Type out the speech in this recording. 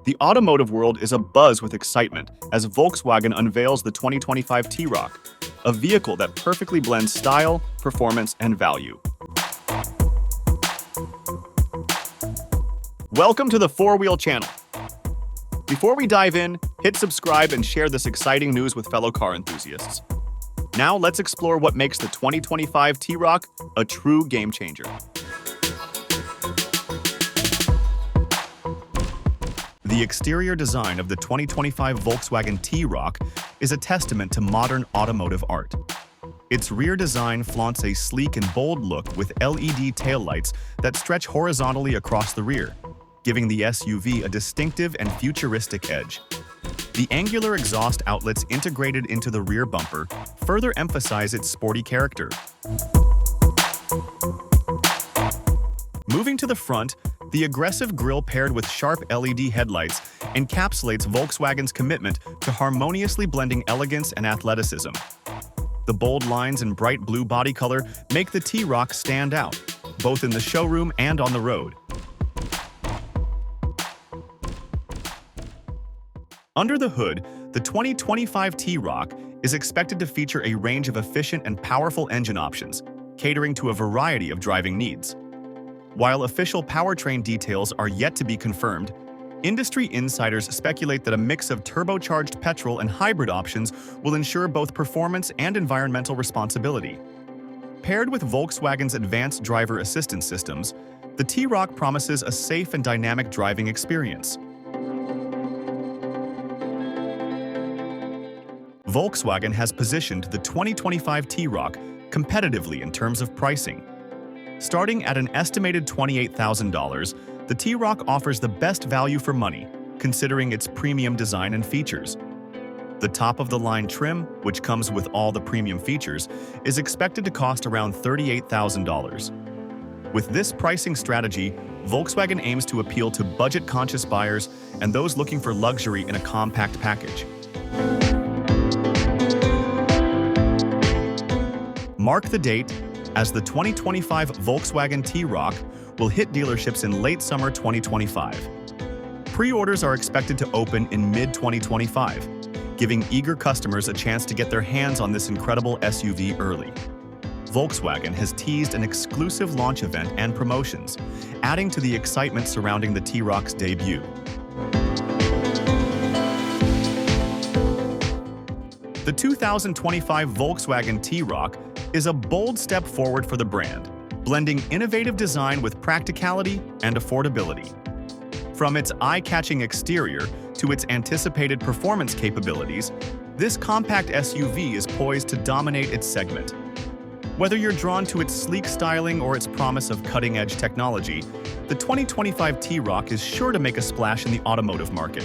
The automotive world is abuzz with excitement as Volkswagen unveils the 2025 T-roc, a vehicle that perfectly blends style, performance, and value. Welcome to the Four-Wheel channel. Before we dive in, hit subscribe and share this exciting news with fellow car enthusiasts. Now let's explore what makes the 2025 T-roc a true game changer. The exterior design of the 2025 Volkswagen T-roc is a testament to modern automotive art. Its rear design flaunts a sleek and bold look with LED taillights that stretch horizontally across the rear, giving the SUV a distinctive and futuristic edge. The angular exhaust outlets integrated into the rear bumper further emphasize its sporty character. Moving to the front, the aggressive grille paired with sharp LED headlights encapsulates Volkswagen's commitment to harmoniously blending elegance and athleticism. The bold lines and bright blue body color make the T-roc stand out, both in the showroom and on the road. Under the hood, the 2025 T-roc is expected to feature a range of efficient and powerful engine options, catering to a variety of driving needs. While official powertrain details are yet to be confirmed, industry insiders speculate that a mix of turbocharged petrol and hybrid options will ensure both performance and environmental responsibility. Paired with Volkswagen's advanced driver assistance systems, the T-roc promises a safe and dynamic driving experience. Volkswagen has positioned the 2025 T-roc competitively in terms of pricing. Starting at an estimated $28,000, the T-roc offers the best value for money, considering its premium design and features. The top-of-the-line trim, which comes with all the premium features, is expected to cost around $38,000. With this pricing strategy, Volkswagen aims to appeal to budget-conscious buyers and those looking for luxury in a compact package. Mark the date, as the 2025 Volkswagen T-roc will hit dealerships in late summer 2025. Pre-orders are expected to open in mid-2025, giving eager customers a chance to get their hands on this incredible SUV early. Volkswagen has teased an exclusive launch event and promotions, adding to the excitement surrounding the T-roc's debut. The 2025 Volkswagen T-roc is a bold step forward for the brand, blending innovative design with practicality and affordability. From its eye-catching exterior to its anticipated performance capabilities, this compact SUV is poised to dominate its segment. Whether you're drawn to its sleek styling or its promise of cutting-edge technology, the 2025 T-roc is sure to make a splash in the automotive market.